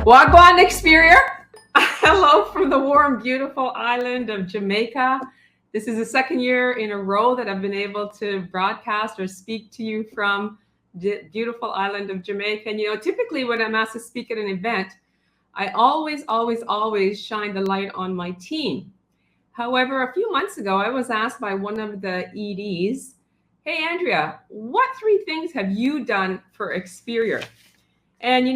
Wagwan Exterior. Hello from the warm, beautiful island of Jamaica. This is the second year in a row that I've been able to broadcast or speak to you from the beautiful island of Jamaica. And typically when I'm asked to speak at an event, I always shine the light on my team. However, a few months ago, I was asked by one of the EDs, "Hey, Andrea, what three things have you done for Exterior?" And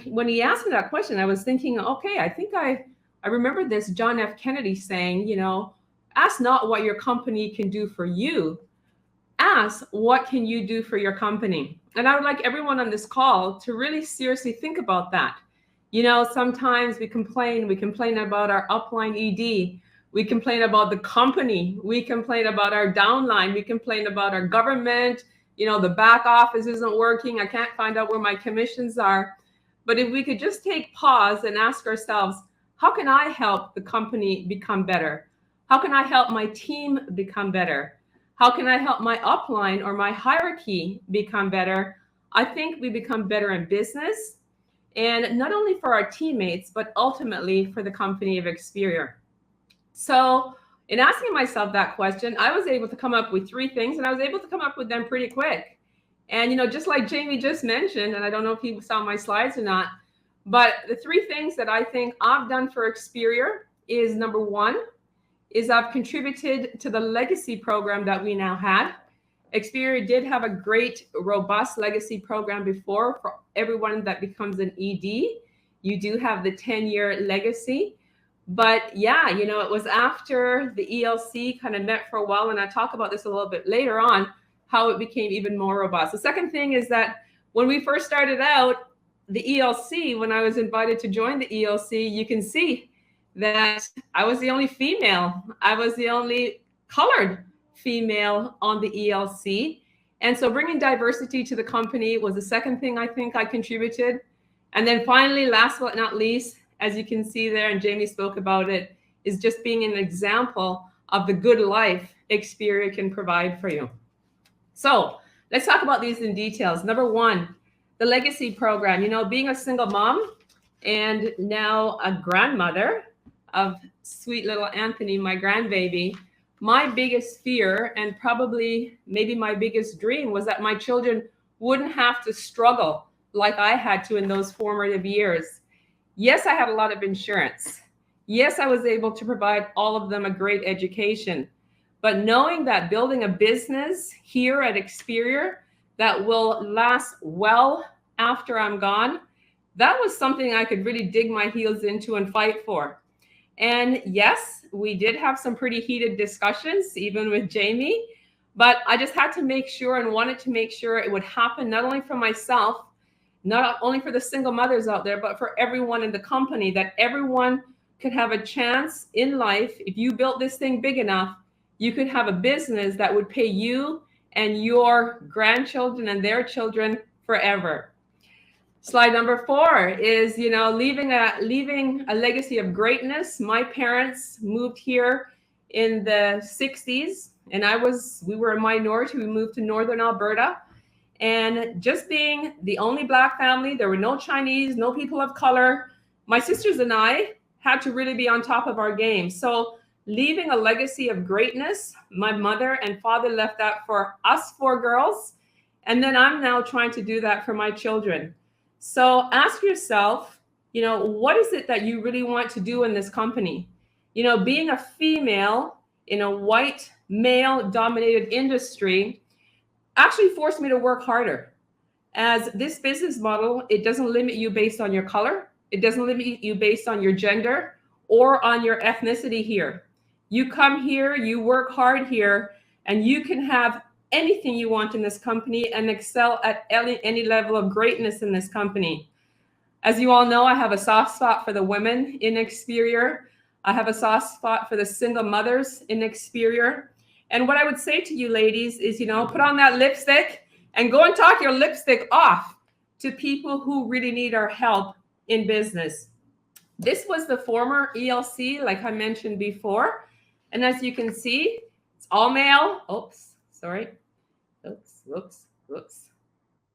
when he asked me that question, I was thinking, okay, I think I remember this John F. Kennedy saying, ask not what your company can do for you, ask what can you do for your company. And I would like everyone on this call to really seriously think about that. Sometimes we complain about our upline ED, we complain about the company, we complain about our downline, we complain about our government. The back office isn't working. I can't find out where my commissions are. But if we could just take pause and ask ourselves, how can I help the company become better? How can I help my team become better? How can I help my upline or my hierarchy become better? I think we become better in business, and not only for our teammates, but ultimately for the company of Exterior. So in asking myself that question, I was able to come up with three things, and I was able to come up with them pretty quick. And, just like Jamie just mentioned, and I don't know if you saw my slides or not, but the three things that I think I've done for Exterior is, number one, is I've contributed to the legacy program that we now had. Exterior did have a great, robust legacy program before for everyone that becomes an ED. You do have the 10-year legacy. But yeah, it was after the ELC kind of met for a while, and I talk about this a little bit later on, how it became even more robust. The second thing is that when we first started out, the ELC, when I was invited to join the ELC, you can see that I was the only female. I was the only colored female on the ELC. And so bringing diversity to the company was the second thing I think I contributed. And then finally, last but not least, as you can see there, and Jamie spoke about it, is just being an example of the good life Exterior can provide for you. So let's talk about these in details. Number one, the legacy program. Being a single mom and now a grandmother of sweet little Anthony, my grandbaby, my biggest fear and probably maybe my biggest dream was that my children wouldn't have to struggle like I had to in those formative years. Yes, I had a lot of insurance. Yes, I was able to provide all of them a great education. But knowing that building a business here at Exterior that will last well after I'm gone, that was something I could really dig my heels into and fight for. And yes, we did have some pretty heated discussions, even with Jamie, but I just had to make sure and wanted to make sure it would happen not only for myself, not only for the single mothers out there, but for everyone in the company, that everyone could have a chance in life. If you built this thing big enough, you could have a business that would pay you and your grandchildren and their children forever. Slide number 4 is, leaving a legacy of greatness. My parents moved here in the 60s, and we were a minority. We moved to Northern Alberta. And just being the only Black family, there were no Chinese, no people of color. My sisters and I had to really be on top of our game. So leaving a legacy of greatness, my mother and father left that for us 4 girls. And then I'm now trying to do that for my children. So ask yourself, what is it that you really want to do in this company? Being a female in a white male-dominated industry actually forced me to work harder. As this business model, it doesn't limit you based on your color. It doesn't limit you based on your gender or on your ethnicity here. You come here, you work hard here, and you can have anything you want in this company and excel at any level of greatness in this company. As you all know, I have a soft spot for the women in Exterior. I have a soft spot for the single mothers in Exterior. And what I would say to you ladies is, put on that lipstick and go and talk your lipstick off to people who really need our help in business. This was the former ELC, like I mentioned before. And as you can see, it's all male. Oops, sorry. Oops.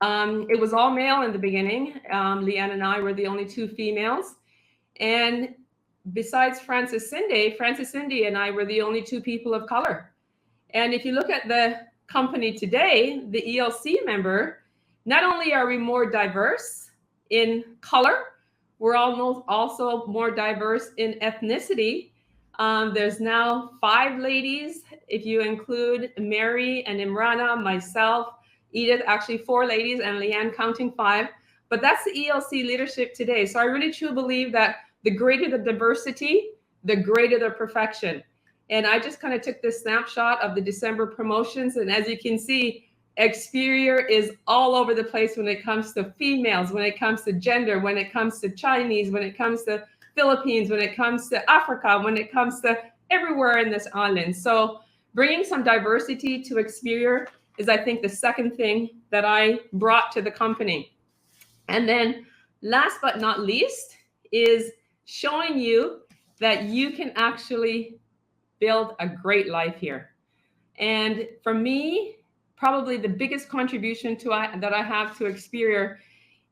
It was all male in the beginning. Leanne and I were the only two females. And besides Francis Cindy and I were the only two people of color. And if you look at the company today, the ELC member, not only are we more diverse in color, we're almost also more diverse in ethnicity. There's now 5 ladies, if you include Mary and Imrana, myself, Edith, actually 4 ladies, and Leanne counting 5. But that's the ELC leadership today. So I really truly believe that the greater the diversity, the greater the perfection. And I just kind of took this snapshot of the December promotions. And as you can see, Experior is all over the place when it comes to females, when it comes to gender, when it comes to Chinese, when it comes to Philippines, when it comes to Africa, when it comes to everywhere in this island. So bringing some diversity to Experior is, I think, the second thing that I brought to the company. And then last but not least is showing you that you can actually build a great life here. And for me, probably the biggest contribution that I have to Experior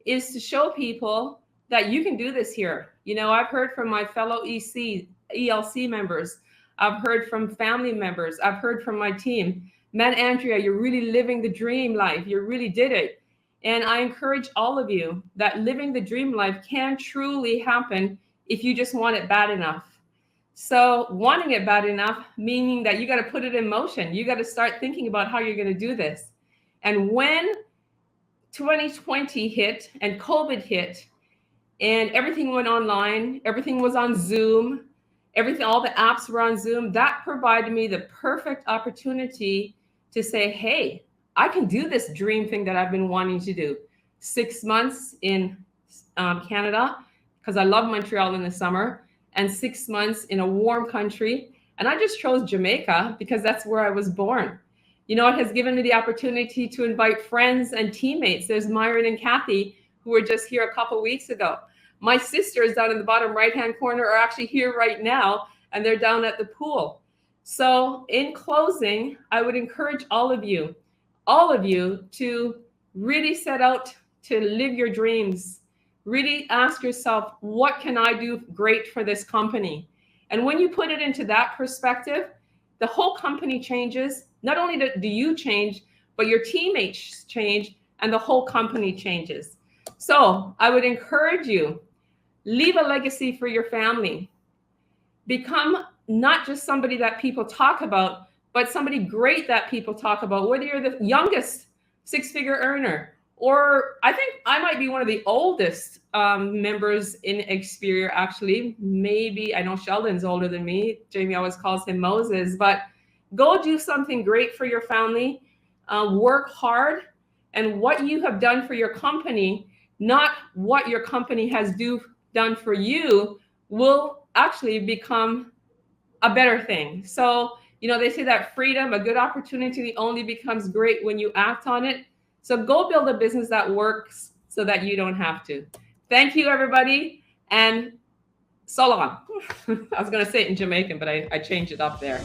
is to show people that you can do this here. You know, I've heard from my fellow ELC members. I've heard from family members. I've heard from my team. Man, Andrea, you're really living the dream life. You really did it. And I encourage all of you that living the dream life can truly happen if you just want it bad enough. So wanting it bad enough, meaning that you got to put it in motion. You got to start thinking about how you're going to do this. And when 2020 hit and COVID hit and everything went online, everything was on Zoom, all the apps were on Zoom, that provided me the perfect opportunity to say, hey, I can do this dream thing that I've been wanting to do. 6 months in Canada, because I love Montreal in the summer, and 6 months in a warm country. And I just chose Jamaica because that's where I was born. You know, it has given me the opportunity to invite friends and teammates. There's Myron and Kathy, who were just here a couple weeks ago. My sisters down in the bottom right-hand corner are actually here right now, and they're down at the pool. So in closing, I would encourage all of you to really set out to live your dreams. Really ask yourself, what can I do great for this company? And when you put it into that perspective, the whole company changes. Not only do you change, but your teammates change and the whole company changes. So I would encourage you, leave a legacy for your family. Become not just somebody that people talk about, but somebody great that people talk about, whether you're the youngest 6-figure earner, or I think I might be one of the oldest members in Experior, actually. Maybe, I know Sheldon's older than me. Jamie always calls him Moses, but go do something great for your family. Work hard, and what you have done for your company, not what your company has done for you, will actually become a better thing. So, you know, they say that freedom, a good opportunity only becomes great when you act on it. So go build a business that works so that you don't have to. Thank you, everybody. And so long. I was going to say it in Jamaican, but I changed it up there.